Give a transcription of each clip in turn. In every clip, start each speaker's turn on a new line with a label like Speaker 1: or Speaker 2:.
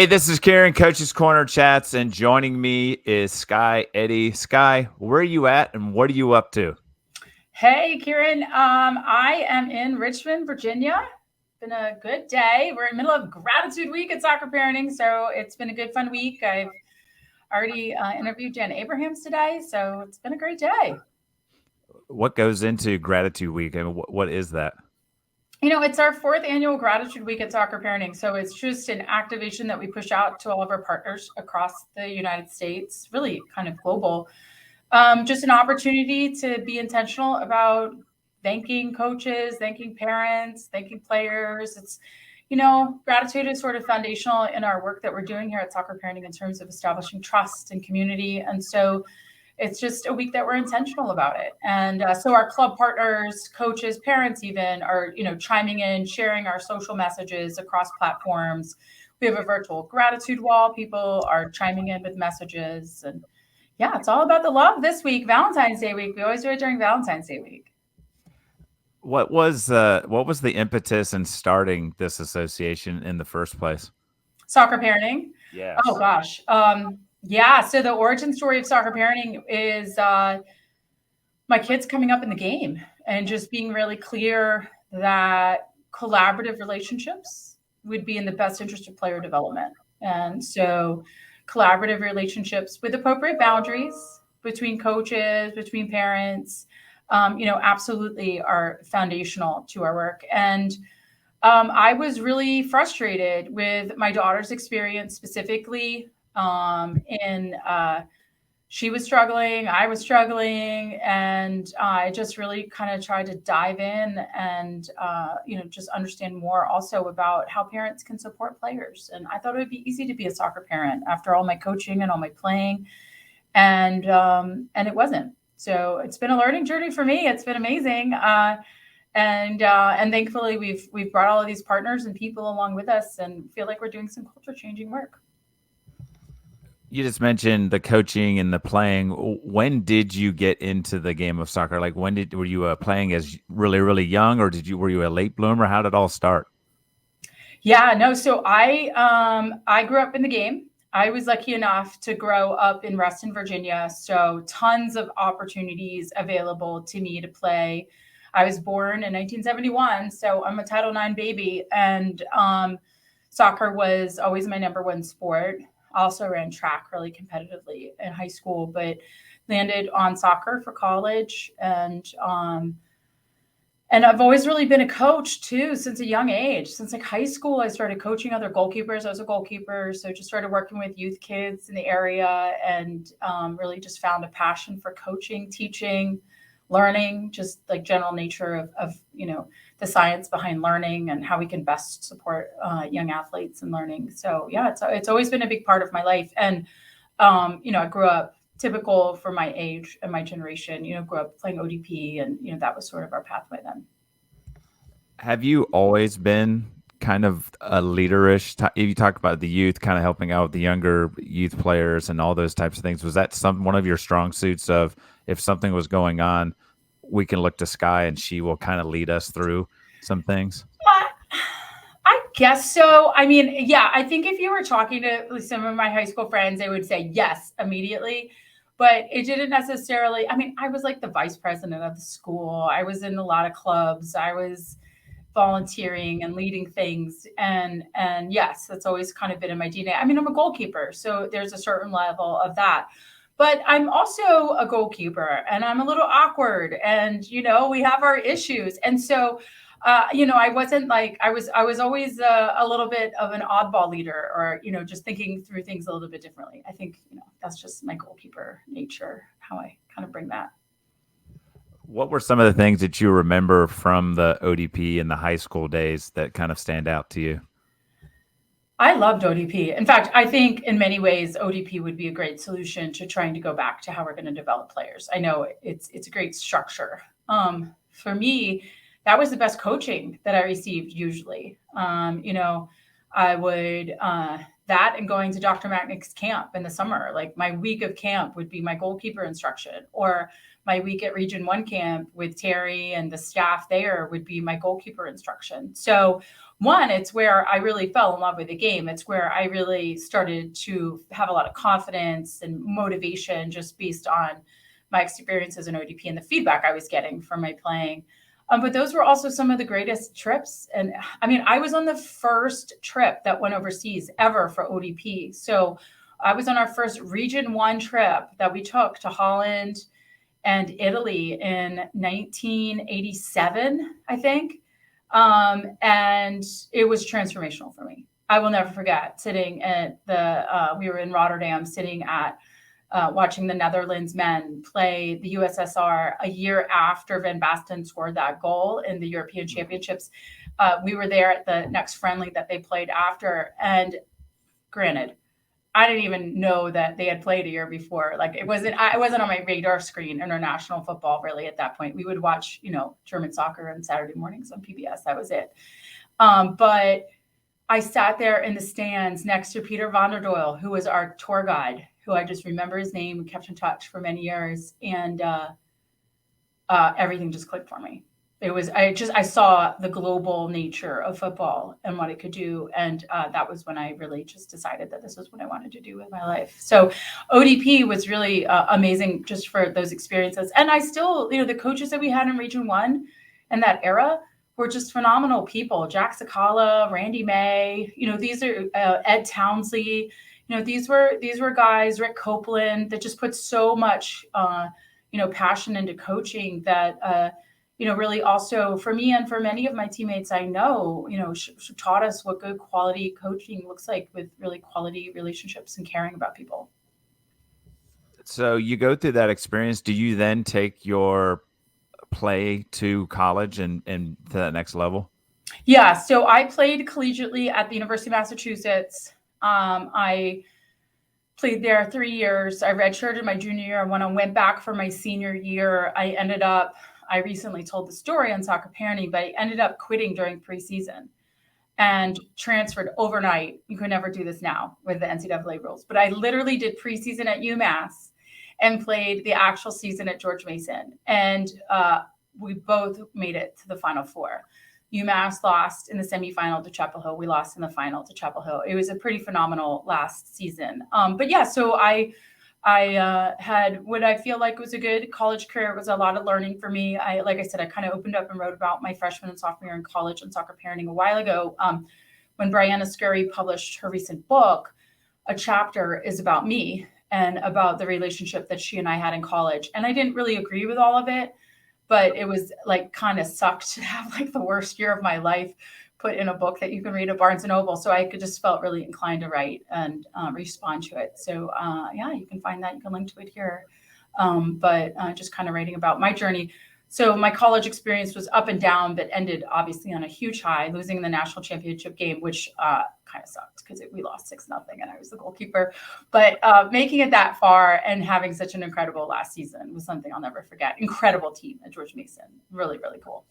Speaker 1: Hey, this is Kieran, Coach's Corner Chats, and joining me is Skye Eddy. Skye, where are you at and what are you up to?
Speaker 2: Hey, Kieran. I am in Richmond, Virginia. Been a good day. We're in the middle of Gratitude Week at Soccer Parenting, so it's been a good, fun week. I've already interviewed Jen Abrahams today, so it's been a great day.
Speaker 1: What goes into Gratitude Week and what is that?
Speaker 2: It's our fourth annual Gratitude Week at Soccer Parenting, so it's just an activation that we push out to all of our partners across the United States, really kind of global. Just an opportunity to be intentional about thanking coaches, thanking parents, thanking players. Gratitude is sort of foundational in our work that we're doing here at Soccer Parenting in terms of establishing trust and community. And so it's just a week that we're intentional about it. And so our club partners, coaches, parents even are, chiming in, sharing our social messages across platforms. We have a virtual gratitude wall. People are chiming in with messages. And yeah, it's all about the love this week, Valentine's Day week. We always do it during Valentine's Day week.
Speaker 1: What was the impetus in starting this association in the first place?
Speaker 2: Soccer parenting.
Speaker 1: Yes.
Speaker 2: Oh gosh. So the origin story of soccer parenting is my kids coming up in the game and just being really clear that collaborative relationships would be in the best interest of player development. And so collaborative relationships with appropriate boundaries between coaches, between parents, absolutely are foundational to our work. And I was really frustrated with my daughter's experience specifically she was struggling, I was struggling, and I just really kind of tried to dive in and, just understand more also about how parents can support players. And I thought it would be easy to be a soccer parent after all my coaching and all my playing. And it wasn't. So it's been a learning journey for me. It's been amazing. And thankfully we've brought all of these partners and people along with us and feel like we're doing some culture changing work.
Speaker 1: You just mentioned the coaching and the playing. When did you get into the game of soccer? Like were you playing as really, really young, or were you a late bloomer? How did it all start?
Speaker 2: Yeah, no. So I grew up in the game. I was lucky enough to grow up in Reston, Virginia. So tons of opportunities available to me to play. I was born in 1971, so I'm a Title IX baby, and soccer was always my number one sport. Also ran track really competitively in high school, but landed on soccer for college. And I've always really been a coach too, since a young age. Since like high school, I started coaching other goalkeepers. I was a goalkeeper. So just started working with youth kids in the area and really just found a passion for coaching, teaching, learning, just like general nature of the science behind learning and how we can best support young athletes in learning. So yeah, it's always been a big part of my life. And, I grew up typical for my age and my generation, grew up playing ODP and, that was sort of our pathway then.
Speaker 1: Have you always been kind of a leaderish? You talked about the youth, kind of helping out the younger youth players and all those types of things. Was that one of your strong suits of if something was going on, we can look to Skye and she will kind of lead us through some things?
Speaker 2: I guess so. I mean, yeah, I think if you were talking to some of my high school friends, they would say yes immediately. But it didn't necessarily, I mean, I was like the vice president of the school. I was in a lot of clubs. I was volunteering and leading things. And yes, that's always kind of been in my DNA. I mean, I'm a goalkeeper, so there's a certain level of that. But I'm also a goalkeeper and I'm a little awkward and, we have our issues. And so, I wasn't like, I was always a little bit of an oddball leader or, just thinking through things a little bit differently. I think, that's just my goalkeeper nature, how I kind of bring that.
Speaker 1: What were some of the things that you remember from the ODP in the high school days that kind of stand out to you?
Speaker 2: I loved ODP. In fact, I think in many ways, ODP would be a great solution to trying to go back to how we're going to develop players. I know it's a great structure. For me, that was the best coaching that I received usually. I would, that and going to Dr. Macknick's camp in the summer, like my week of camp would be my goalkeeper instruction, or my week at Region 1 camp with Terry and the staff there would be my goalkeeper instruction. So one, it's where I really fell in love with the game. It's where I really started to have a lot of confidence and motivation just based on my experience as an ODP and the feedback I was getting from my playing. But those were also some of the greatest trips. And I mean, I was on the first trip that went overseas ever for ODP. So I was on our first Region 1 trip that we took to Holland and Italy in 1987, I think. And it was transformational for me. I will never forget sitting at we were in Rotterdam, sitting at watching the Netherlands men play the USSR a year after Van Basten scored that goal in the European Championships. We were there at the next friendly that they played after. And granted, I didn't even know that they had played a year before. Like it wasn't on my radar screen, international football really at that point. We would watch, German soccer on Saturday mornings on PBS. That was it. But I sat there in the stands next to Peter van der Doyle, who was our tour guide, who I just remember his name and kept in touch for many years. And everything just clicked for me. I saw the global nature of football and what it could do. And that was when I really just decided that this was what I wanted to do with my life. So ODP was really amazing just for those experiences. And I still, the coaches that we had in Region 1 in that era were just phenomenal people. Jack Sakala, Randy May, these are Ed Townsley. These were guys, Rick Copeland, that just put so much, passion into coaching that, really also for me and for many of my teammates, I know, taught us what good quality coaching looks like with really quality relationships and caring about people.
Speaker 1: So you go through that experience. Do you then take your play to college and to that next level?
Speaker 2: Yeah. So I played collegiately at the University of Massachusetts. I played there 3 years. I redshirted my junior year. When I went back for my senior year, I recently told the story on Soccer Parenting, but I ended up quitting during preseason and transferred overnight. You could never do this now with the NCAA rules, but I literally did preseason at UMass and played the actual season at George Mason. And we both made it to the Final Four. UMass lost in the semifinal to Chapel Hill. We lost in the final to Chapel Hill. It was a pretty phenomenal last season. But yeah, so I had what I feel like was a good college career. It was a lot of learning for me. Like I said, I kind of opened up and wrote about my freshman and sophomore year in college and Soccer Parenting a while ago. When Brianna Scurry published her recent book, a chapter is about me and about the relationship that she and I had in college. And I didn't really agree with all of it, but it was like kind of sucked to have like the worst year of my life put in a book that you can read at Barnes & Noble. So I just felt really inclined to write and respond to it. So yeah, you can find that. You can link to it here. But just kind of writing about my journey. So my college experience was up and down, but ended obviously on a huge high, losing the national championship game, which kind of sucked because we lost 6-0 and I was the goalkeeper. But making it that far and having such an incredible last season was something I'll never forget. Incredible team at George Mason. Really, really cool.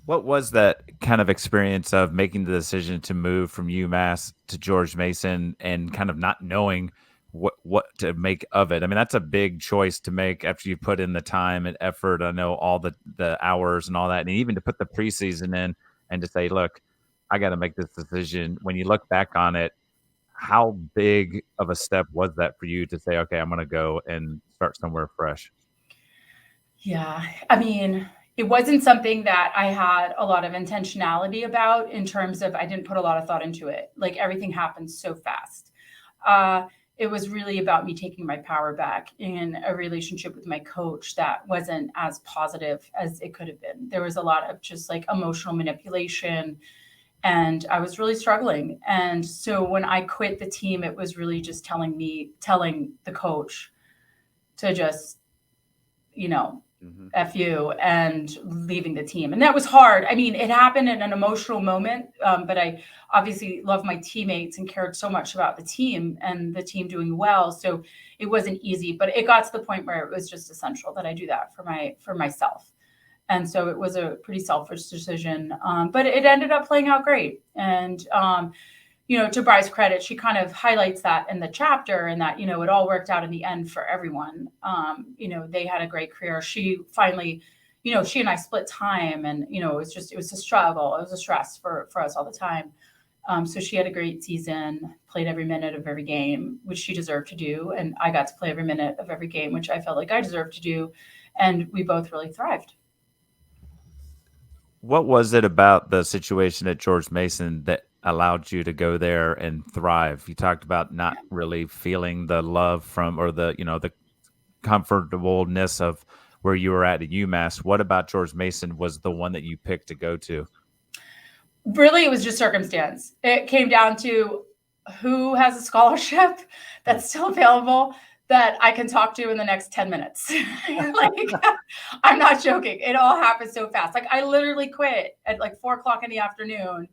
Speaker 1: What was that kind of experience of making the decision to move from UMass to George Mason and kind of not knowing what to make of it? I mean, that's a big choice to make after you put in the time and effort. I know all the hours and all that, and even to put the preseason in and to say, look, I got to make this decision. When you look back on it, how big of a step was that for you to say, okay, I'm going to go and start somewhere fresh?
Speaker 2: Yeah, I mean, it wasn't something that I had a lot of intentionality about in terms of I didn't put a lot of thought into it. Like everything happened so fast. It was really about me taking my power back in a relationship with my coach that wasn't as positive as it could have been. There was a lot of just like emotional manipulation and I was really struggling. And so when I quit the team, it was really just telling the coach to just, F you and leaving the team. And that was hard. I mean, it happened in an emotional moment, but I obviously love my teammates and cared so much about the team and the team doing well. So it wasn't easy, but it got to the point where it was just essential that I do that for myself. And so it was a pretty selfish decision, but it ended up playing out great. And, to Bry's credit, she kind of highlights that in the chapter and that, it all worked out in the end for everyone. They had a great career. She finally, she and I split time, and it was a struggle. It was a stress for us all the time. So she had a great season, played every minute of every game, which she deserved to do. And I got to play every minute of every game, which I felt like I deserved to do. And we both really thrived.
Speaker 1: What was it about the situation at George Mason that allowed you to go there and thrive? You talked about not really feeling the love from, or the comfortableness of where you were at UMass. What about George Mason was the one that you picked to go to?
Speaker 2: Really, it was just circumstance. It came down to who has a scholarship that's still available that I can talk to in the next 10 minutes. Like, I'm not joking. It all happened so fast. Like, I literally quit at like 4 o'clock in the afternoon.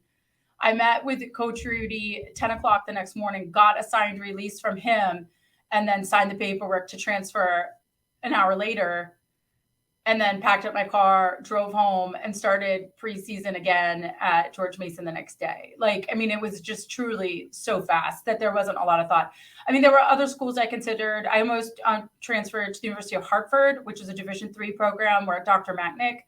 Speaker 2: I met with Coach Rudy at 10 o'clock the next morning, got a signed release from him, and then signed the paperwork to transfer an hour later, and then packed up my car, drove home, and started preseason again at George Mason the next day. Like, I mean, it was just truly so fast that there wasn't a lot of thought. I mean, there were other schools I considered. I almost transferred to the University of Hartford, which is a Division III program where Dr. Matnick,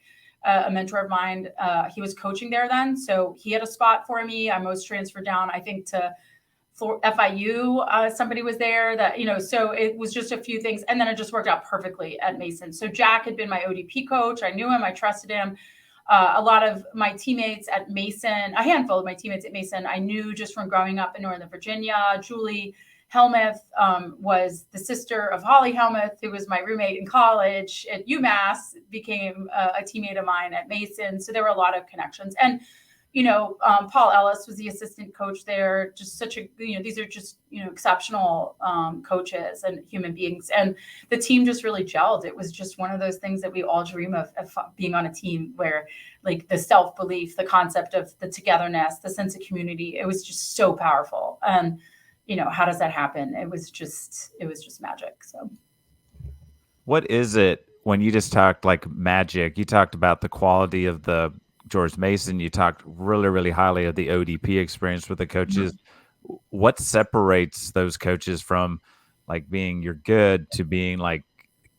Speaker 2: a mentor of mine, he was coaching there then. So he had a spot for me. I almost transferred down, I think, to for FIU, somebody was there that, so it was just a few things. And then it just worked out perfectly at Mason. So Jack had been my ODP coach. I knew him. I trusted him. A lot of my teammates at Mason, a handful of my teammates at Mason, I knew just from growing up in Northern Virginia. Julie Helmuth was the sister of Holly Helmuth, who was my roommate in college at UMass, became a teammate of mine at Mason. So there were a lot of connections. And Paul Ellis was the assistant coach there. Just these are just, exceptional coaches and human beings. And the team just really gelled. It was just one of those things that we all dream of being on a team where, like, the self-belief, the concept of the togetherness, the sense of community, it was just so powerful. And, how does that happen? It was just magic. So
Speaker 1: What is it when you just talked like magic? You talked about the quality of the George Mason. You talked really, really highly of the ODP experience with the coaches. Mm-hmm. What separates those coaches from like being you're good to being like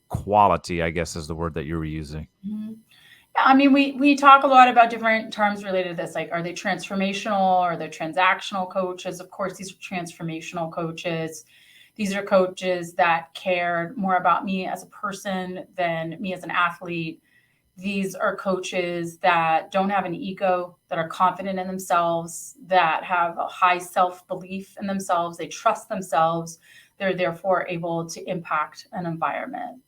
Speaker 1: quality, I guess is the word that you were using?
Speaker 2: Mm-hmm. Yeah, I mean, we talk a lot about different terms related to this. Like, are they transformational? Are they transactional coaches? Of course, these are transformational coaches. These are coaches that care more about me as a person than me as an athlete. These are coaches that don't have an ego, that are confident in themselves, that have a high self-belief in themselves. They trust themselves. They're therefore able to impact an environment.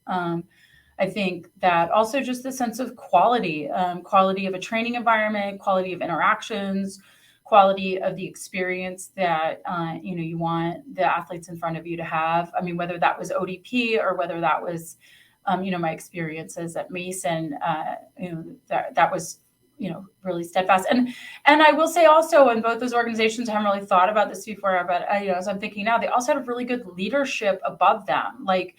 Speaker 2: I think that also just the sense of quality of a training environment, quality of interactions, quality of the experience that, you want the athletes in front of you to have. I mean, whether that was ODP or whether that was, my experiences at Mason, that was, really steadfast. And I will say also in both those organizations, I haven't really thought about this before, but as I'm thinking now, they also had really good leadership above them. Like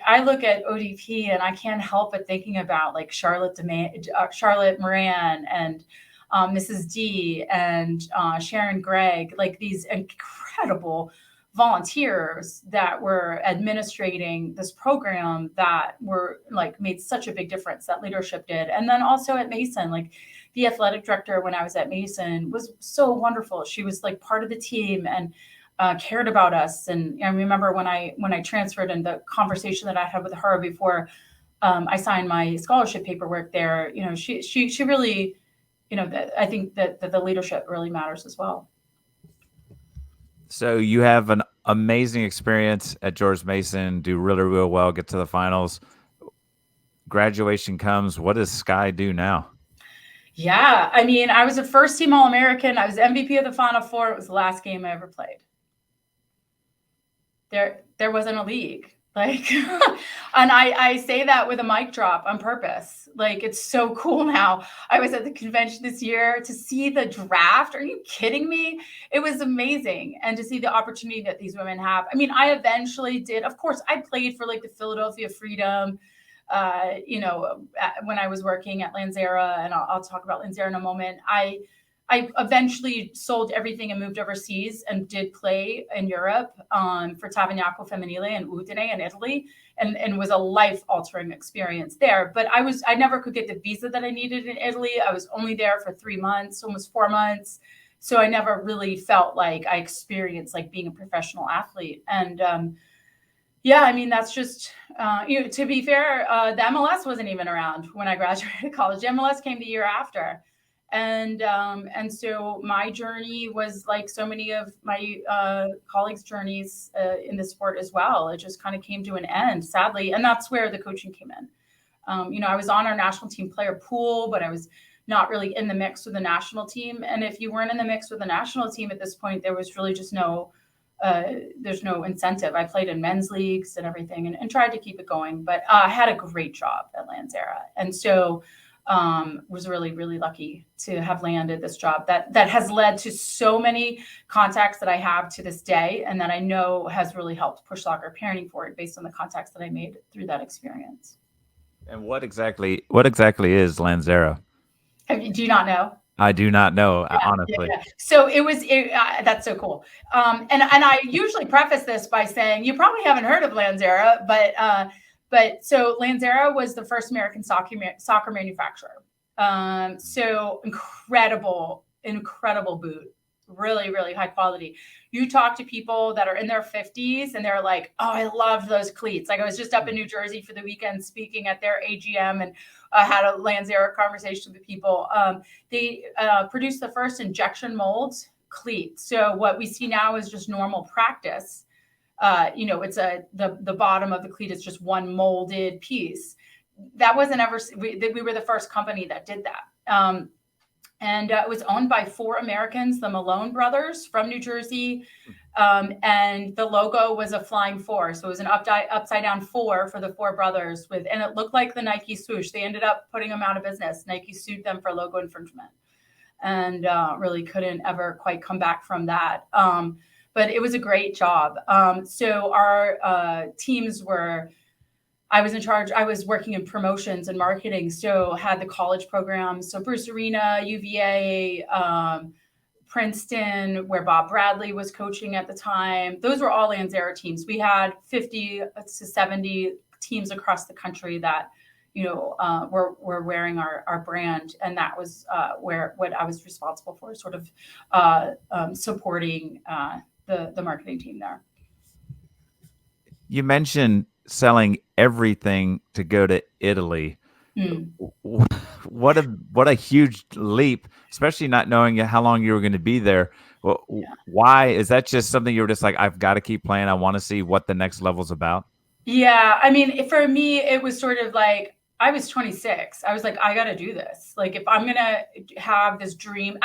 Speaker 2: I look at ODP and I can't help but thinking about like Charlotte Moran and Mrs. D and Sharon Gregg, like these incredible volunteers that were administrating this program that were like made such a big difference, that leadership did. And then also at Mason, like the athletic director when I was at Mason was so wonderful. She was like part of the team and cared about us. And I remember when I transferred and the conversation that I had with her before I signed my scholarship paperwork there, she really, I think that the leadership really matters as well.
Speaker 1: So you have an amazing experience at George Mason, do really, real well, get to the finals. Graduation comes. What does Skye do now?
Speaker 2: Yeah, I mean, I was a first team All-American. I was MVP of the Final Four. It was the last game I ever played. There wasn't a league. Like, and I say that with a mic drop on purpose. Like, it's so cool now. I was at the convention this year to see the draft. Are you kidding me? It was amazing. And to see the opportunity that these women have. I mean, I eventually did. Of course, I played for like the Philadelphia Freedom, when I was working at Lanzera, and I'll talk about Lanzera in a moment. I eventually sold everything and moved overseas and did play in Europe for Tavagnaco Femminile and Udine in Italy, and was a life altering experience there. But I never could get the visa that I needed in Italy. I was only there for 3 months, almost 4 months. So I never really felt like I experienced like being a professional athlete. And yeah, I mean, that's just, to be fair, the MLS wasn't even around when I graduated college. The MLS came the year after. And so my journey was like so many of my colleagues' journeys in the sport as well. It just kind of came to an end, sadly. And that's where the coaching came in. I was on our national team player pool, but I was not really in the mix with the national team. And if you weren't in the mix with the national team at this point, there was really just there's no incentive. I played in men's leagues and everything and tried to keep it going, but I had a great job at Lanzera. And so was really, really lucky to have landed this job that has led to so many contacts that I have to this day, and that I know has really helped push soccer parenting forward based on the contacts that I made through that experience.
Speaker 1: And what exactly is Lanzera?
Speaker 2: Do you not know?
Speaker 1: I do not know,
Speaker 2: Yeah,
Speaker 1: honestly.
Speaker 2: yeah. So that's so cool. And I usually preface this by saying you probably haven't heard of Lanzera, but so Lanzera was the first American soccer manufacturer. So incredible boot, really, really high quality. You talk to people that are in their 50s and they're like, oh, I love those cleats. Like I was just up in New Jersey for the weekend speaking at their AGM, and had a Lanzera conversation with people. They produced the first injection mold cleat. So what we see now is just normal practice. It's the bottom of the cleat is just one molded piece. That wasn't ever, we were the first company that did that. And it was owned by 4 Americans, the Malone brothers from New Jersey. And the logo was a flying 4. So it was an upside down 4 for the 4 brothers and it looked like the Nike swoosh. They ended up putting them out of business. Nike sued them for logo infringement and really couldn't ever quite come back from that. But it was a great job. So our teams I was in charge. I was working in promotions and marketing, so had the college programs. So Bruce Arena, UVA, Princeton, where Bob Bradley was coaching at the time. Those were all Lanzera teams. We had 50 to 70 teams across the country that, were wearing our brand. And that was what I was responsible for, sort of supporting the marketing team there.
Speaker 1: You mentioned selling everything to go to Italy. What a huge leap, especially not knowing how long you were going to be there. Well,
Speaker 2: Yeah.
Speaker 1: Why is that? Just something you were just like, I've got to keep playing. I want to see what the next level's about.
Speaker 2: Yeah, I mean, for me, it was sort of like I was 26. I was like, I got to do this. Like, if I'm gonna have this dream,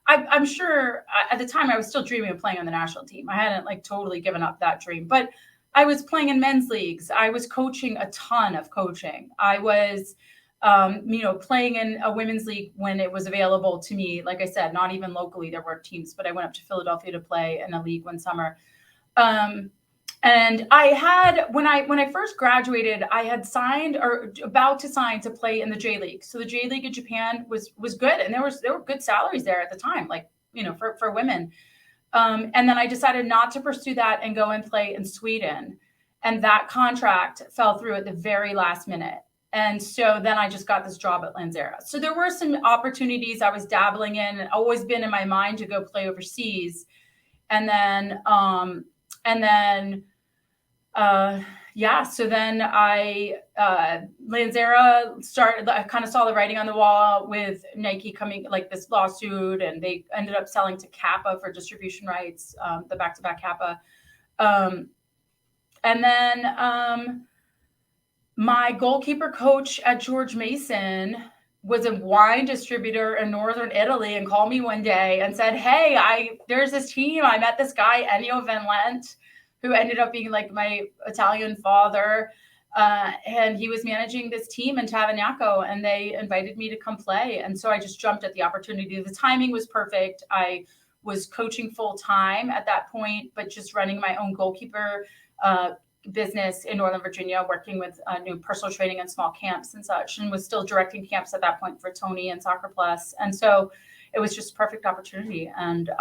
Speaker 2: I'm sure at the time I was still dreaming of playing on the national team. I hadn't like totally given up that dream, but I was playing in men's leagues. I was coaching a ton of coaching. I was, playing in a women's league when it was available to me. Like I said, not even locally, there were teams, but I went up to Philadelphia to play in a league one summer. And I had, when I first graduated, I had signed or about to sign to play in the J League. So the J League in Japan was good. And there were good salaries there at the time, like, for women. And then I decided not to pursue that and go and play in Sweden. And that contract fell through at the very last minute. And so then I just got this job at Lanzera. So there were some opportunities I was dabbling in and always been in my mind to go play overseas. And then, so then Lanzera started, I kind of saw the writing on the wall with Nike coming, like this lawsuit, and they ended up selling to Kappa for distribution rights, the back-to-back Kappa. And then my goalkeeper coach at George Mason was a wine distributor in Northern Italy and called me one day and said, hey, there's this team. I met this guy, Ennio Van Lent, who ended up being like my Italian father. And he was managing this team in Tavagnaco, and they invited me to come play. And so I just jumped at the opportunity. The timing was perfect. I was coaching full time at that point, but just running my own goalkeeper business in Northern Virginia, working with new personal training and small camps and such, and was still directing camps at that point for Tony and Soccer Plus. And so it was just a perfect opportunity. And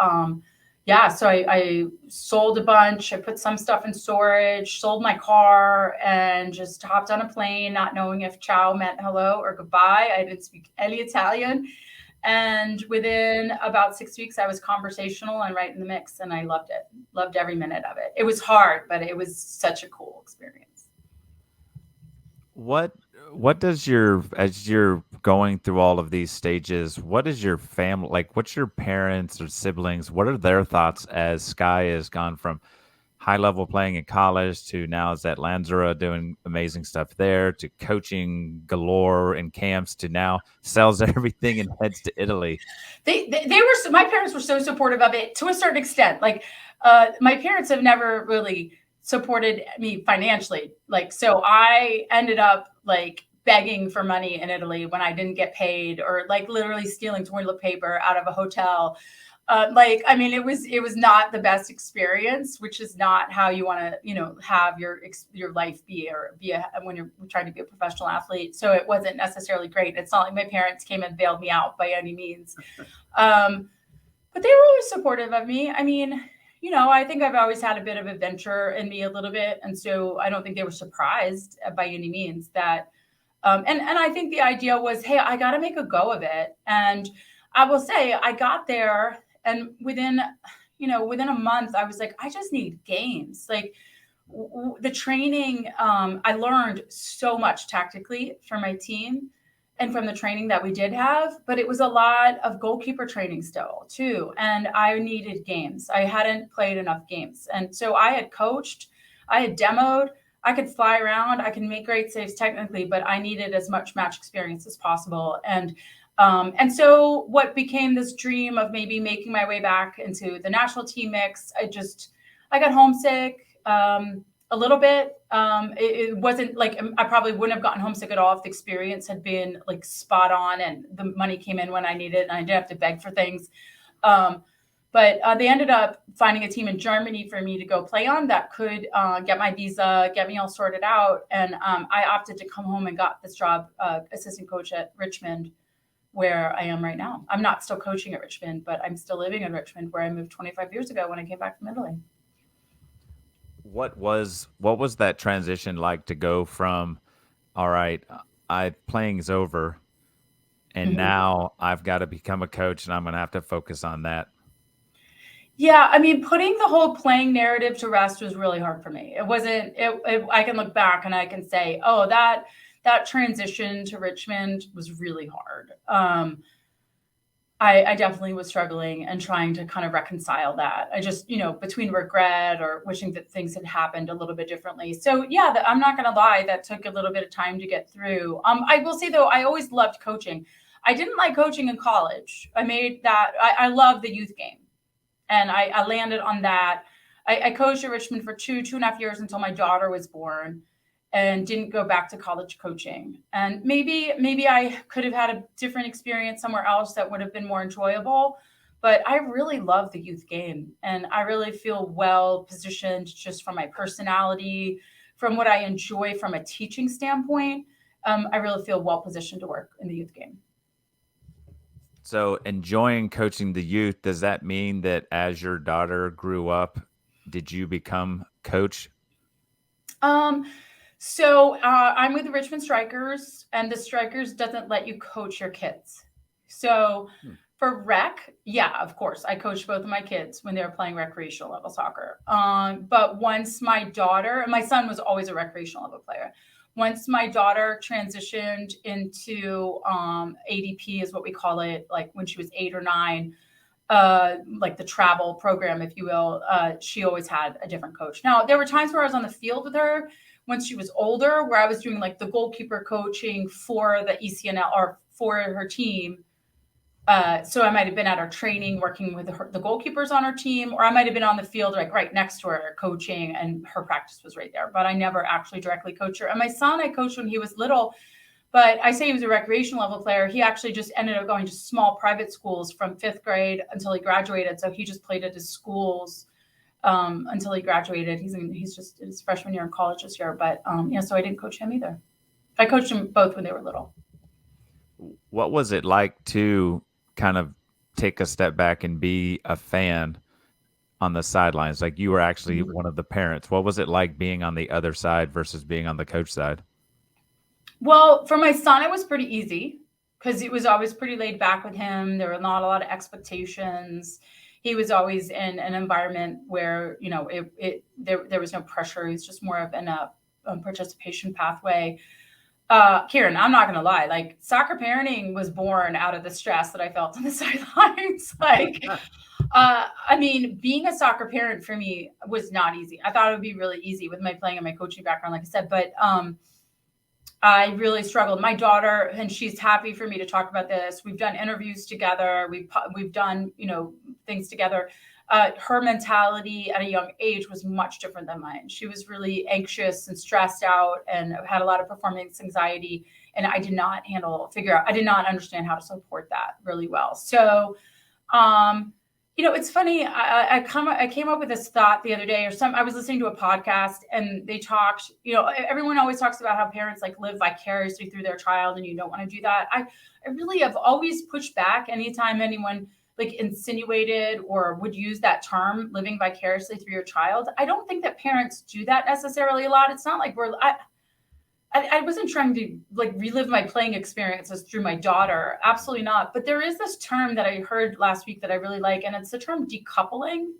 Speaker 2: yeah, so I sold a bunch. I put some stuff in storage, sold my car, and just hopped on a plane, not knowing if ciao meant hello or goodbye. I didn't speak any Italian. And within about 6 weeks, I was conversational and right in the mix, and I loved it. Loved every minute of it. It was hard, but it was such a cool experience.
Speaker 1: What what does your as you're going through all of these stages, what is your family like? What's your parents or siblings? What are their thoughts as Skye has gone from high level playing in college to now is at Lanzera doing amazing stuff there to coaching galore in camps to now sells everything and heads to Italy.
Speaker 2: They were, my parents were so supportive of it to a certain extent. Like my parents have never really supported me financially. Like, so I ended up like begging for money in Italy when I didn't get paid, or like literally stealing toilet paper out of a hotel. Like, I mean, it was not the best experience, which is not how you want to, have your life be, or be when you're trying to be a professional athlete. So it wasn't necessarily great. It's not like my parents came and bailed me out by any means. But they were always supportive of me. I mean, I think I've always had a bit of adventure in me a little bit. And so I don't think they were surprised by any means that, and I think the idea was, hey, I got to make a go of it. And I will say I got there, and within a month, I was like, I just need games. Like the training, I learned so much tactically for my team and from the training that we did have, but it was a lot of goalkeeper training still too. And I needed games. I hadn't played enough games. And so I had coached, I had demoed, I could fly around, I can make great saves technically, but I needed as much match experience as possible. And so what became this dream of maybe making my way back into the national team mix, I got homesick a little bit. It wasn't like, I probably wouldn't have gotten homesick at all if the experience had been like spot on and the money came in when I needed it and I didn't have to beg for things. But they ended up finding a team in Germany for me to go play on that could get my visa, get me all sorted out. And I opted to come home and got this job, assistant coach at Richmond, where I am right now. I'm not still coaching at Richmond, but I'm still living in Richmond, where I moved 25 years ago when I came back from Italy.
Speaker 1: What was that transition like to go from all right, I playing's over and
Speaker 2: Mm-hmm.
Speaker 1: now I've got to become a coach and I'm going to have to focus on that.
Speaker 2: Yeah, I mean, putting the whole playing narrative to rest was really hard for me. It wasn't. I can look back and I can say, oh, that transition to Richmond was really hard. I definitely was struggling and trying to kind of reconcile that. I just, between regret or wishing that things had happened a little bit differently. So yeah, I'm not going to lie, that took a little bit of time to get through. I will say though, I always loved coaching. I didn't like coaching in college. I love the youth game. And I landed on that. I coached at Richmond for 2.5 years until my daughter was born, and didn't go back to college coaching. And maybe I could have had a different experience somewhere else that would have been more enjoyable. But I really love the youth game, and I really feel well positioned just from my personality, from what I enjoy from a teaching standpoint. I really feel well positioned to work in the youth game.
Speaker 1: So, enjoying coaching the youth, does that mean that as your daughter grew up, did you become coach?
Speaker 2: Um, so I'm with the Richmond Strikers, and the Strikers doesn't let you coach your kids. So for rec, yeah, of course, I coached both of my kids when they were playing recreational level soccer. But once my daughter, and my son was always a recreational level player. Once my daughter transitioned into ADP, is what we call it, like when she was 8 or 9, like the travel program, if you will, she always had a different coach. Now, there were times where I was on the field with her once she was older, where I was doing like the goalkeeper coaching for the ECNL or for her team. So I might have been at her training, working with the goalkeepers on her team, or I might have been on the field, like right next to her coaching, and her practice was right there. But I never actually directly coached her. And my son, I coached when he was little, but I say he was a recreational level player. He actually just ended up going to small private schools from 5th grade until he graduated. So he just played at his schools until he graduated. He's just his freshman year in college this year. But yeah, so I didn't coach him either. I coached them both when they were little.
Speaker 1: What was it like to kind of take a step back and be a fan on the sidelines? Like you were actually
Speaker 2: Mhm.
Speaker 1: one of the parents. What was it like being on the other side versus being on the coach side?
Speaker 2: Well, for my son, it was pretty easy because it was always pretty laid back with him. There were not a lot of expectations. He was always in an environment where, there was no pressure. He was just more of in a participation pathway. Kieran, I'm not gonna lie, like soccer parenting was born out of the stress that I felt on the sidelines. I mean, being a soccer parent for me was not easy. I thought it would be really easy with my playing and my coaching background, like I said, but I really struggled. My daughter, and she's happy for me to talk about this. We've done interviews together. We've done things together. Her mentality at a young age was much different than mine. She was really anxious and stressed out, and had a lot of performance anxiety. And I did not figure out. I did not understand how to support that really well. So, it's funny. I came up with this thought the other day, I was listening to a podcast and they talked. Everyone always talks about how parents like live vicariously through their child, and you don't want to do that. I really have always pushed back anytime anyone like insinuated or would use that term, living vicariously through your child. I don't think that parents do that necessarily a lot. It's not like I wasn't trying to like relive my playing experiences through my daughter. Absolutely not. But there is this term that I heard last week that I really like, and it's the term decoupling.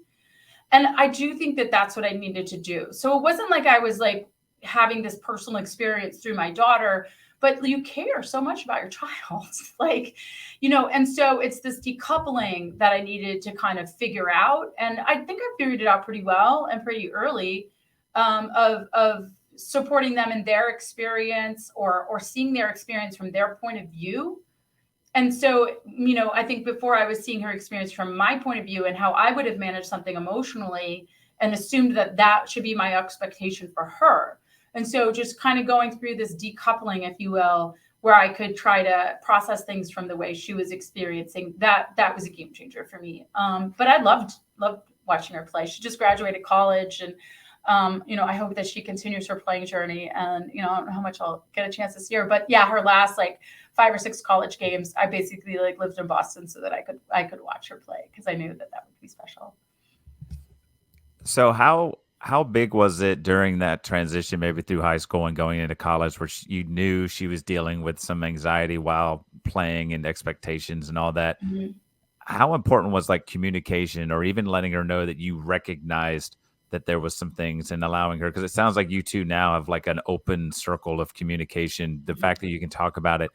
Speaker 2: And I do think that that's what I needed to do. So it wasn't like I was like having this personal experience through my daughter, but you care so much about your child. And so it's this decoupling that I needed to kind of figure out. And I think I figured it out pretty well and pretty early, of supporting them in their experience, or seeing their experience from their point of view. And so, I think before I was seeing her experience from my point of view and how I would have managed something emotionally, and assumed that that should be my expectation for her. And so just kind of going through this decoupling, if you will, where I could try to process things from the way she was experiencing, that was a game changer for me. But I loved watching her play. She just graduated college, and I hope that she continues her playing journey. And I don't know how much I'll get a chance to see her, but yeah, her last like 5 or 6 college games, I basically like lived in Boston so that I could watch her play, because I knew that would be special.
Speaker 1: So how big was it during that transition, maybe through high school and going into college, where you knew she was dealing with some anxiety while playing and expectations and all that?
Speaker 2: Mhm.
Speaker 1: How important was like communication, or even letting her know that you recognized that there was some things, and allowing her, because it sounds like you two now have like an open circle of communication. The fact that you can talk about it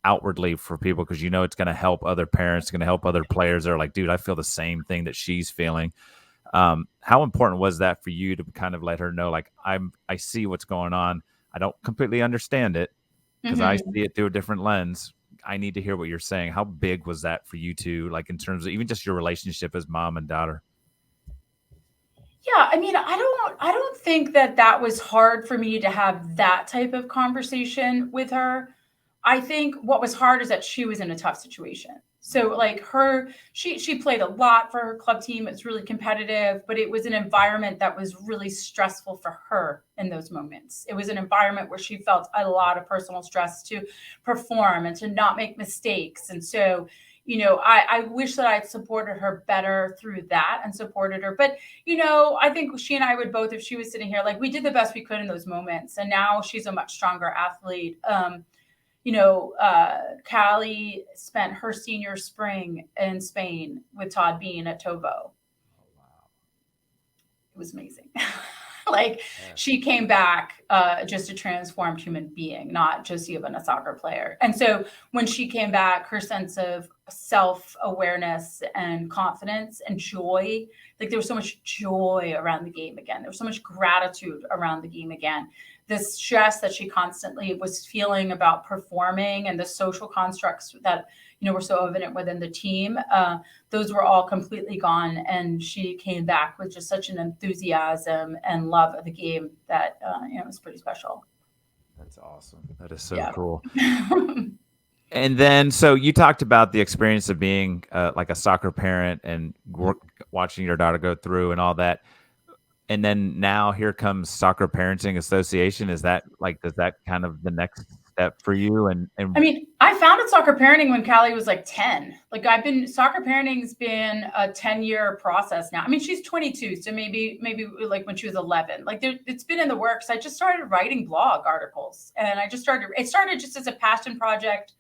Speaker 1: outwardly for people, because it's going to help other parents, going to help other players. They're like, dude, I feel the same thing that she's feeling. How important was that for you to kind of let her know, like, I see what's going on. I don't completely understand it because I
Speaker 2: Mhm.
Speaker 1: see it through a different lens. I need to hear what you're saying. How big was that for you two, like in terms of even just your relationship as mom and daughter?
Speaker 2: Yeah, I mean, I don't think that was hard for me to have that type of conversation with her. I think what was hard is that she was in a tough situation. So like she played a lot for her club team. It's really competitive, but it was an environment that was really stressful for her in those moments. It was an environment where she felt a lot of personal stress to perform and to not make mistakes. And so, I wish that I'd supported her better through that and supported her. But I think she and I would both, if she was sitting here, like we did the best we could in those moments. And now she's a much stronger athlete. Callie spent her senior spring in Spain with Todd Bean at Tovo.
Speaker 1: Oh, wow.
Speaker 2: It was amazing. Like
Speaker 1: Yeah.
Speaker 2: she came back just a transformed human being, not just even a soccer player. And so when she came back, her sense of self awareness and confidence and joy, like there was so much joy around the game again. There was so much gratitude around the game again. This stress that she constantly was feeling about performing, and the social constructs that were so evident within the team, those were all completely gone. And she came back with just such an enthusiasm and love of the game that was pretty special.
Speaker 1: That's awesome. That is so
Speaker 2: Yeah.
Speaker 1: cool. And then, so you talked about the experience of being like a soccer parent and watching your daughter go through and all that. And then now here comes Soccer Parenting Association. Is that like, does that kind of the next step for you? And
Speaker 2: I mean, I found it soccer parenting when Callie was like 10. Like soccer parenting's been a 10-year process now. I mean, she's 22, so maybe like when she was 11. Like it's been in the works. I just started writing blog articles, and it started just as a passion project.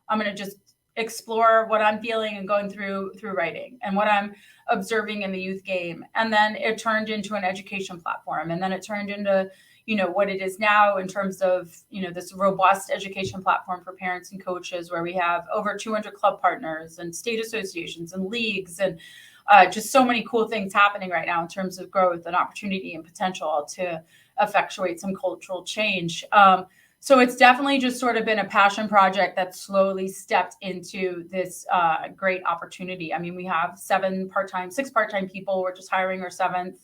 Speaker 2: I'm going to just explore what I'm feeling and going through writing and what I'm observing in the youth game. And then it turned into an education platform, and then it turned into what it is now in terms of, this robust education platform for parents and coaches, where we have over 200 club partners and state associations and leagues, and just so many cool things happening right now in terms of growth and opportunity and potential to effectuate some cultural change. So it's definitely just sort of been a passion project that slowly stepped into this great opportunity. I mean, we have 6 part-time people. We're just hiring our 7th.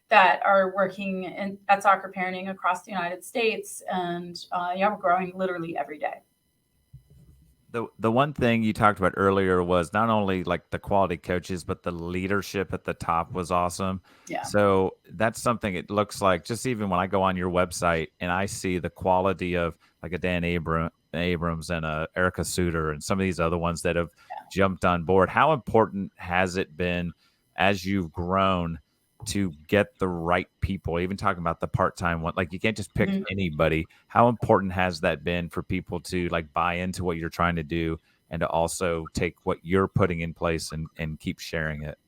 Speaker 2: That are working at soccer parenting across the United States. And we're growing literally every day.
Speaker 1: The one thing you talked about earlier was not only like the quality coaches, but the leadership at the top was awesome.
Speaker 2: Yeah.
Speaker 1: So that's something it looks like, just even when I go on your website and I see the quality of like a Dan Abrams and a Erica Suter and some of these other ones that have jumped on board. How important has it been as you've grown to get the right people? Even talking about the part-time one, like you can't just pick anybody. How important has that been for people to like buy into what you're trying to do and to also take what you're putting in place and keep sharing it?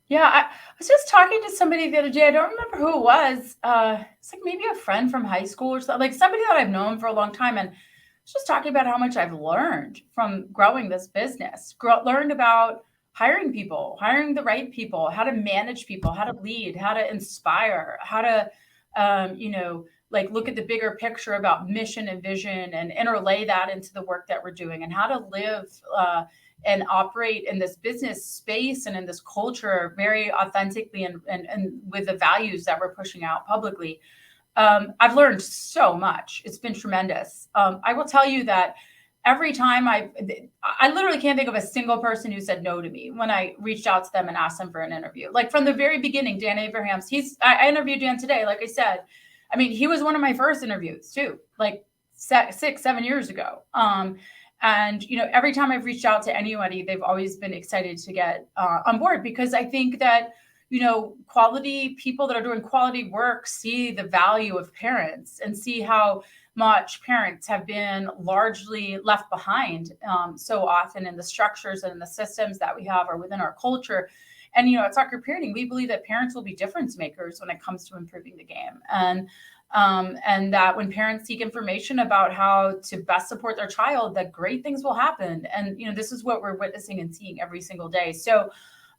Speaker 2: Yeah, I was just talking to somebody the other day. I don't remember who it was. It's like maybe a friend from high school or something, like somebody that I've known for a long time. And I was just talking about how much I've learned from growing this business, learned about hiring people, hiring the right people, how to manage people, how to lead, how to inspire, how to, like look at the bigger picture about mission and vision and interlay that into the work that we're doing, and how to live and operate in this business space and in this culture very authentically and with the values that we're pushing out publicly. I've learned so much. It's been tremendous. I will tell you that every time I literally can't think of a single person who said no to me when I reached out to them and asked them for an interview. Like from the very beginning, Dan Abrahams, I interviewed Dan today. Like I said, I mean, he was one of my first interviews too, like 6-7 years ago. And, every time I've reached out to anybody, they've always been excited to get on board, because I think that, quality people that are doing quality work see the value of parents and see how much parents have been largely left behind so often in the structures and in the systems that we have or within our culture. And, at Soccer Parenting, we believe that parents will be difference makers when it comes to improving the game. And that when parents seek information about how to best support their child, that great things will happen. And, this is what we're witnessing and seeing every single day. So,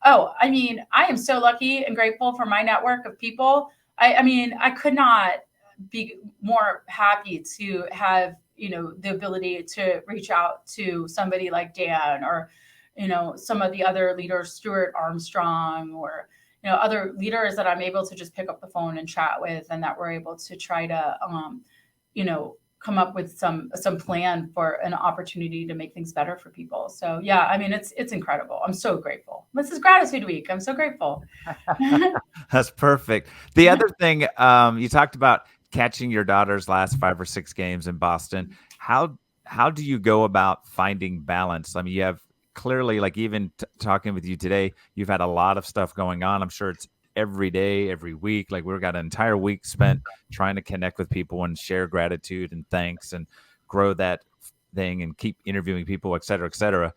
Speaker 2: I mean, I am so lucky and grateful for my network of people. I mean, I could not be more happy to have, the ability to reach out to somebody like Dan or, some of the other leaders, Stuart Armstrong, or, other leaders that I'm able to just pick up the phone and chat with, and that we're able to try to, come up with some plan for an opportunity to make things better for people. So yeah, I mean, it's incredible. I'm so grateful. This is Gratitude Week. I'm so grateful.
Speaker 1: That's perfect. The other thing, you talked about catching your daughter's last 5 or 6 games in Boston. How do you go about finding balance? I mean, you have clearly, like even talking with you today, you've had a lot of stuff going on. I'm sure it's every day, every week. Like we've got an entire week spent trying to connect with people and share gratitude and thanks and grow that thing and keep interviewing people, et cetera, et cetera.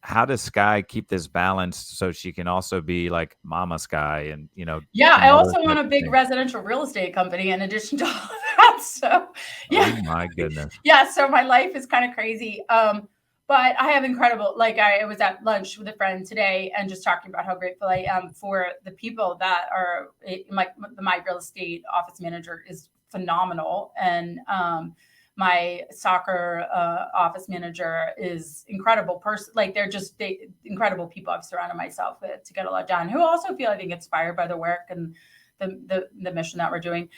Speaker 1: How does Skye keep this balance so she can also be like Mama Skye and,
Speaker 2: Yeah, I also own a big residential real estate company in addition to all of that. So yeah.
Speaker 1: Oh my goodness.
Speaker 2: Yeah. So my life is kind of crazy. But I have incredible, like I was at lunch with a friend today and just talking about how grateful I am for the people that are my real estate office manager is phenomenal. And my soccer office manager is incredible person. Like they're incredible people I've surrounded myself with to get a lot done, who also feel, I think, inspired by the work and the mission that we're doing.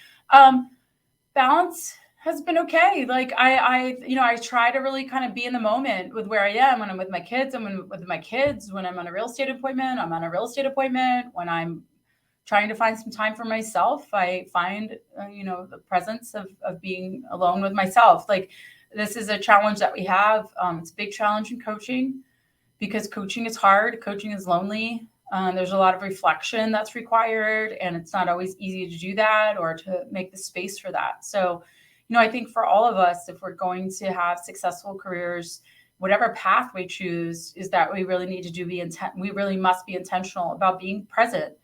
Speaker 2: Balance has been okay. Like I try to really kind of be in the moment with where I am. When I'm with my kids, with my kids. When I'm on a real estate appointment, I'm on a real estate appointment. When I'm trying to find some time for myself, I find, the presence of being alone with myself. Like this is a challenge that we have. It's a big challenge in coaching because coaching is hard. Coaching is lonely. There's a lot of reflection that's required, and it's not always easy to do that or to make the space for that. So, I think for all of us, if we're going to have successful careers, whatever path we choose, is that we really need to we really must be intentional about being present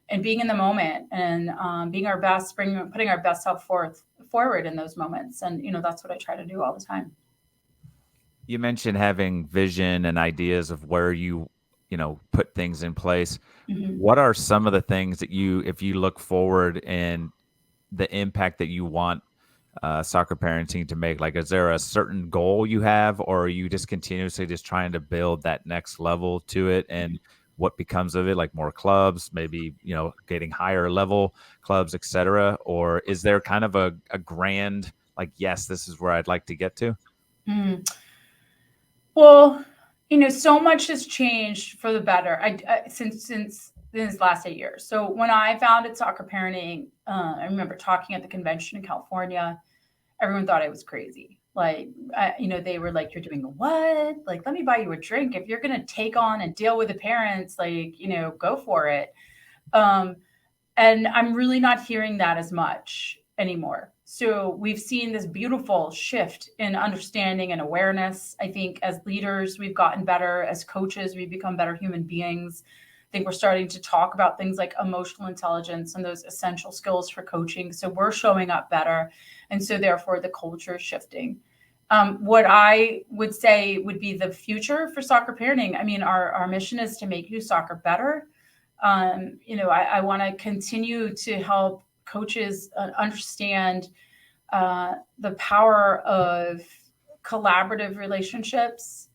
Speaker 2: and being in the moment and being our best, putting our best self forward in those moments. And, that's what I try to do all the time.
Speaker 1: You mentioned having vision and ideas of where put things in place.
Speaker 2: Mm-hmm.
Speaker 1: What are some of the things that if you look forward and the impact that you want soccer parenting to make? Like, is there a certain goal you have, or are you just continuously just trying to build that next level to it? And what becomes of it, like more clubs, maybe, getting higher level clubs, et cetera? Or is there kind of a grand, like, yes, this is where I'd like to get to?
Speaker 2: Mm. Well, so much has changed for the better since these last 8 years. So when I founded Soccer Parenting, I remember talking at the convention in California. Everyone thought I was crazy. Like, they were like, "You're doing a what? Like, let me buy you a drink. If you're going to take on and deal with the parents, like, go for it." And I'm really not hearing that as much anymore. So we've seen this beautiful shift in understanding and awareness. I think as leaders, we've gotten better. As coaches, we've become better human beings. I think we're starting to talk about things like emotional intelligence and those essential skills for coaching. So we're showing up better. And so therefore the culture is shifting. What I would say would be the future for soccer parenting. I mean, our mission is to make youth soccer better. I want to continue to help coaches understand the power of collaborative relationships.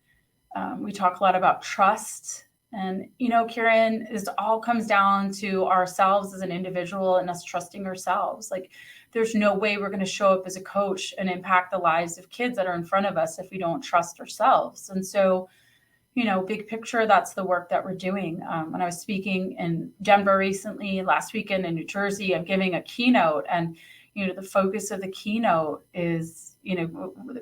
Speaker 2: We talk a lot about trust. And, Kieran, this all comes down to ourselves as an individual and us trusting ourselves. Like, there's no way we're going to show up as a coach and impact the lives of kids that are in front of us if we don't trust ourselves. And so, big picture, that's the work that we're doing. When I was speaking in Denver recently, last weekend in New Jersey, I'm giving a keynote, and, the focus of the keynote is,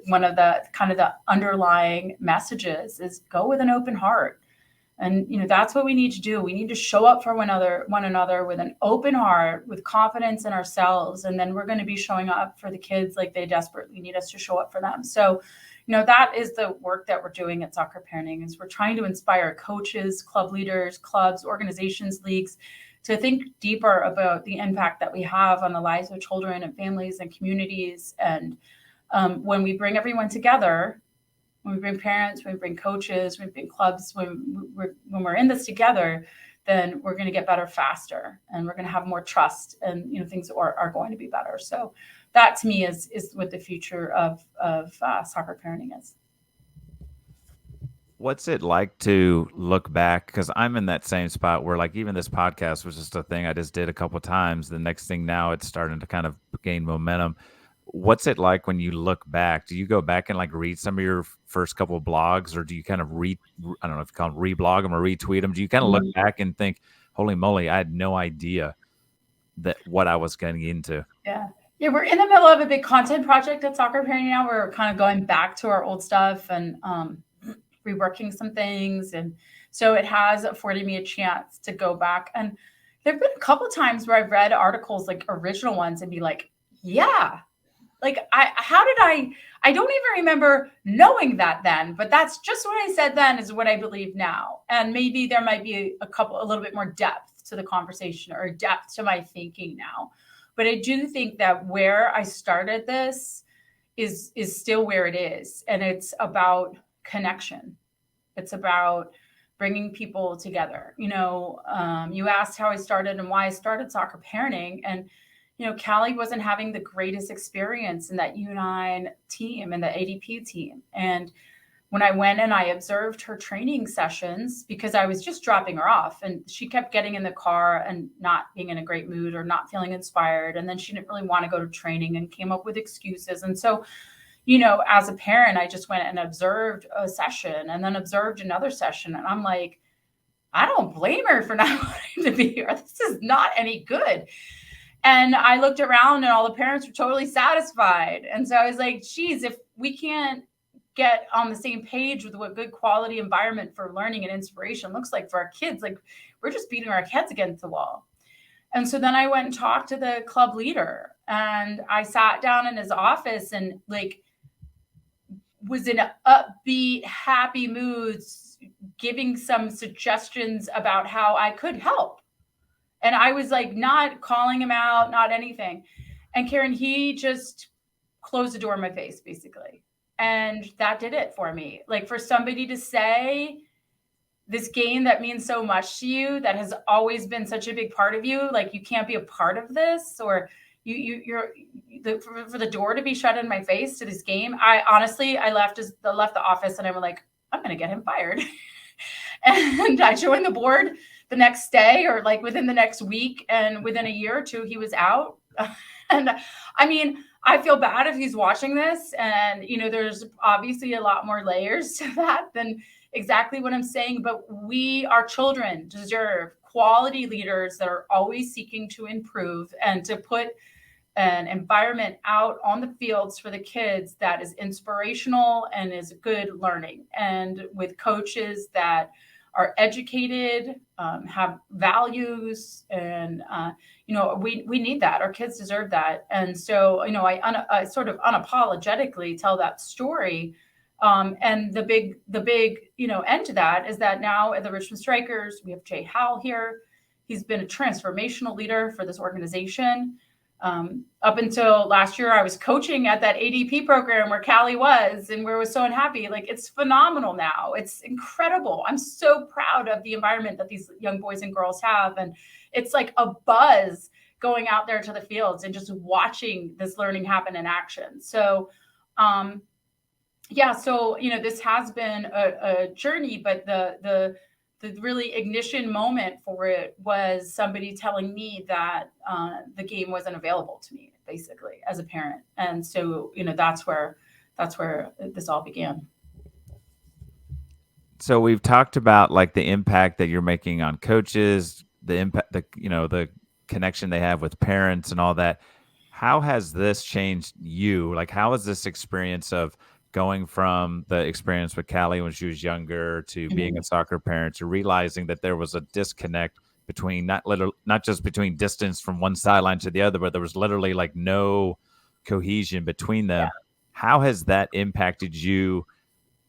Speaker 2: one of the kind of the underlying messages is go with an open heart. And, that's what we need to do. We need to show up for one another with an open heart, with confidence in ourselves. And then we're going to be showing up for the kids like they desperately need us to show up for them. So, that is the work that we're doing at Soccer Parenting, is we're trying to inspire coaches, club leaders, clubs, organizations, leagues to think deeper about the impact that we have on the lives of children and families and communities. And when we bring everyone together, when we bring parents, when we bring coaches, when we bring clubs, when we're in this together, then we're going to get better faster, and we're going to have more trust, and things are going to be better. So that to me is what the future of soccer parenting is.
Speaker 1: What's it like to look back? Because I'm in that same spot where, like, even this podcast was just a thing I just did a couple of times. The next thing now, it's starting to kind of gain momentum. What's it like when you look back? Do you go back and like read some of your first couple of blogs, or do you kind of I don't know if you call them reblog them or retweet them? Do you kind of look back and think, holy moly, I had no idea that what I was getting into?
Speaker 2: Yeah. Yeah, we're in the middle of a big content project at Soccer Parenting now. We're kind of going back to our old stuff and reworking some things. And so it has afforded me a chance to go back. And there have been a couple of times where I've read articles, like original ones, and be like, yeah, like I don't even remember knowing that then, but that's just what I said then is what I believe now. And maybe there might be a little bit more depth to the conversation or depth to my thinking now. But I do think that where I started this is still where it is. And it's about connection. It's about bringing people together. You asked how I started and why I started Soccer Parenting. And, Callie wasn't having the greatest experience in that U9 team and the ADP team. And when I went and I observed her training sessions, because I was just dropping her off, and she kept getting in the car and not being in a great mood or not feeling inspired. And then she didn't really want to go to training and came up with excuses. And so, as a parent, I just went and observed a session and then observed another session. And I'm like, I don't blame her for not wanting to be here. This is not any good. And I looked around and all the parents were totally satisfied. And so I was like, geez, if we can't get on the same page with what good quality environment for learning and inspiration looks like for our kids, like we're just beating our heads against the wall. And so then I went and talked to the club leader, and I sat down in his office and like was in an upbeat, happy moods, giving some suggestions about how I could help. And I was like, not calling him out, not anything. And Karen, he just closed the door in my face, basically. And that did it for me. Like, for somebody to say, this game that means so much to you, that has always been such a big part of you, like you can't be a part of this, or for the door to be shut in my face to this game. I honestly, I left the office and I was like, I'm going to get him fired. And I joined the board the next day, or like within the next week, and within a year or two, he was out. And I mean, I feel bad if he's watching this, and there's obviously a lot more layers to that than exactly what I'm saying, but our children deserve quality leaders that are always seeking to improve and to put an environment out on the fields for the kids that is inspirational and is good learning, and with coaches that are educated, have values, and we need that. Our kids deserve that. And so I sort of unapologetically tell that story. And the big end to that is that now at the Richmond Strikers, we have Jay Howell here. He's been a transformational leader for this organization. Up until last year, I was coaching at that ADP program where Callie was, and where I was so unhappy. Like, it's phenomenal now. It's incredible. I'm so proud of the environment that these young boys and girls have. And it's like a buzz going out there to the fields and just watching this learning happen in action. So, this has been a journey, but the really ignition moment for it was somebody telling me that the game wasn't available to me, basically, as a parent. And so, that's where this all began.
Speaker 1: So we've talked about like the impact that you're making on coaches, the impact, the connection they have with parents and all that. How has this changed you? Like, how has this experience of going from the experience with Callie when she was younger to being a soccer parent, to realizing that there was a disconnect between not just between distance from one sideline to the other, but there was literally like no cohesion between them. Yeah. How has that impacted you?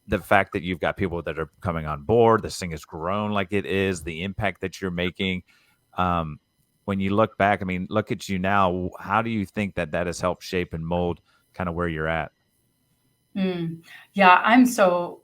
Speaker 1: The fact that you've got people that are coming on board, this thing has grown like it is, the impact that you're making. When you look back, I mean, look at you now. How do you think that has helped shape and mold kind of where you're at?
Speaker 2: Yeah, I'm so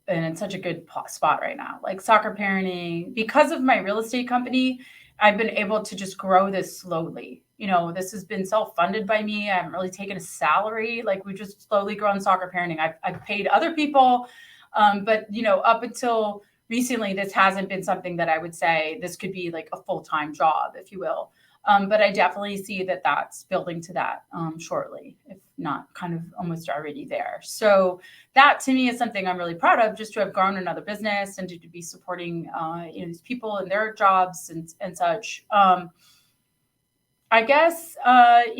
Speaker 2: in such a good spot right now. Like, soccer parenting, because of my real estate company, I've been able to just grow this slowly. This has been self-funded by me. I haven't really taken a salary. Like, we've just slowly grown soccer parenting. I've paid other people, but up until recently, this hasn't been something that I would say this could be like a full-time job, if you will. But I definitely see that that's building to that shortly, if not kind of almost already there. So that to me is something I'm really proud of, just to have grown another business and to be supporting these people in their jobs and such. I guess I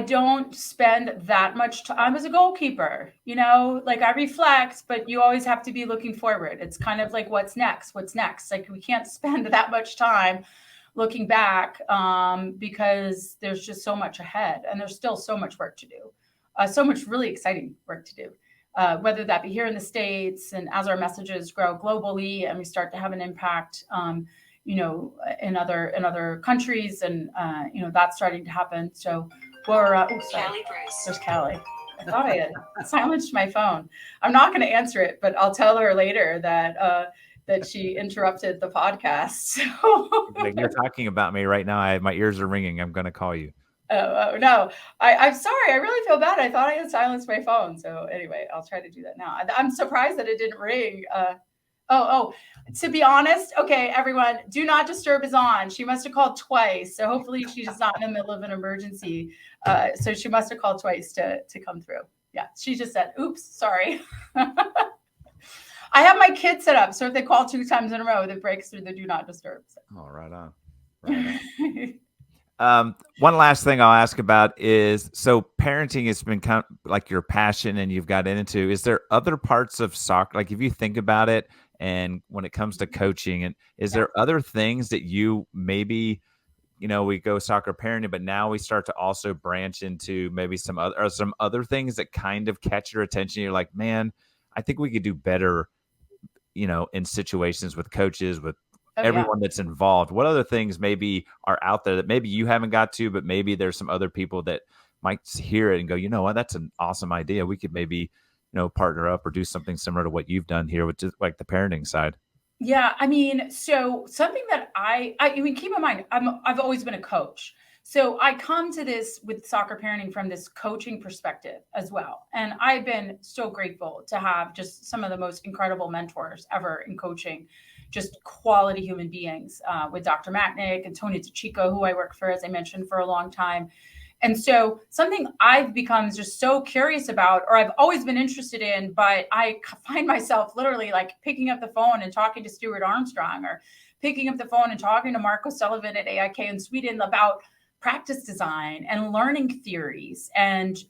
Speaker 2: don't spend that much time as a goalkeeper, like I reflect, but you always have to be looking forward. It's kind of like, what's next? Like, we can't spend that much time looking back because there's just so much ahead, and there's still so much work to do. So much really exciting work to do, whether that be here in the States, and as our messages grow globally and we start to have an impact, in other countries, and that's starting to happen. So we're there's Callie. I thought I had silenced my phone. I'm not going to answer it, but I'll tell her later that she interrupted the podcast. So.
Speaker 1: Like, you're talking about me right now. My ears are ringing. I'm going to call you.
Speaker 2: Oh no, I'm sorry. I really feel bad. I thought I had silenced my phone. So anyway, I'll try to do that now. I'm surprised that it didn't ring. To be honest, okay, everyone, do not disturb is on. She must have called twice. So hopefully she's not in the middle of an emergency. So she must have called twice to come through. Yeah, she just said, oops, sorry. I have my kids set up, so if they call 2 times in a row, it breaks through the do not disturb. So.
Speaker 1: Oh, right on. Right on. One last thing I'll ask about is, so parenting has been kind of like your passion and you've got into. Is there other parts of soccer, like if you think about it, and when it comes to coaching, and is
Speaker 2: Yeah.
Speaker 1: there other things that you maybe, we go soccer parenting, but now we start to also branch into maybe some other things that kind of catch your attention. You're like, man, I think we could do better, in situations with coaches, with
Speaker 2: Oh, yeah.
Speaker 1: everyone that's involved. What other things maybe are out there that maybe you haven't got to, but maybe there's some other people that might hear it and go, you know what, that's an awesome idea. We could maybe, partner up or do something similar to what you've done here with just like the parenting side.
Speaker 2: Yeah, I mean, so something that I mean, keep in mind, I've always been a coach. So I come to this with soccer parenting from this coaching perspective as well. And I've been so grateful to have just some of the most incredible mentors ever in coaching, just quality human beings with Dr. Matnick and Tony DeChico, who I worked for, as I mentioned, for a long time. And so something I've become just so curious about, or I've always been interested in, but I find myself literally like picking up the phone and talking to Stuart Armstrong, or picking up the phone and talking to Marco Sullivan at AIK in Sweden about practice design and learning theories. And,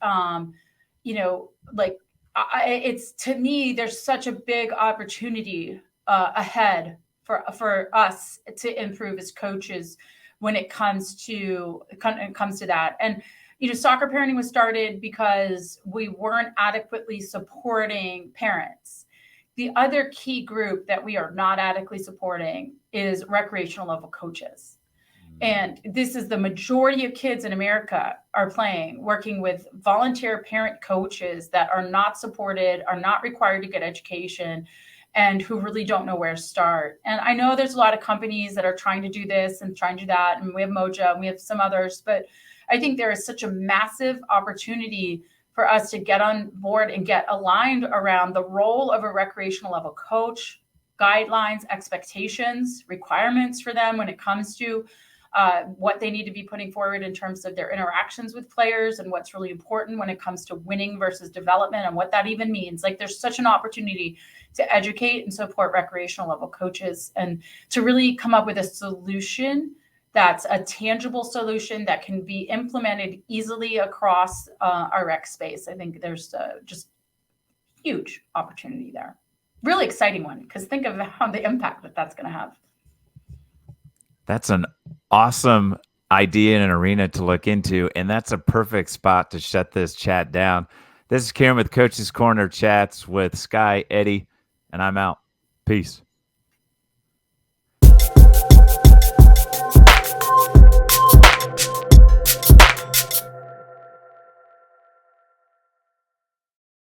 Speaker 2: like it's, to me, there's such a big opportunity ahead for us to improve as coaches when it comes to that. And soccer parenting was started because we weren't adequately supporting parents. The other key group that we are not adequately supporting is recreational level coaches. And this is the majority of kids in America are working with volunteer parent coaches that are not supported, are not required to get education, and who really don't know where to start. And I know there's a lot of companies that are trying to do this and trying to do that. And we have Moja and we have some others, but I think there is such a massive opportunity for us to get on board and get aligned around the role of a recreational level coach, guidelines, expectations, requirements for them when it comes to what they need to be putting forward in terms of their interactions with players, and what's really important when it comes to winning versus development and what that even means. Like, there's such an opportunity to educate and support recreational level coaches and to really come up with a solution that's a tangible solution that can be implemented easily across our rec space. I think there's just huge opportunity there. Really exciting one, because think of how the impact that's going to have.
Speaker 1: That's an awesome idea and an arena to look into, and that's a perfect spot to shut this chat down. This is Karen with Coach's Corner Chats with Skye Eddy, and I'm out. Peace.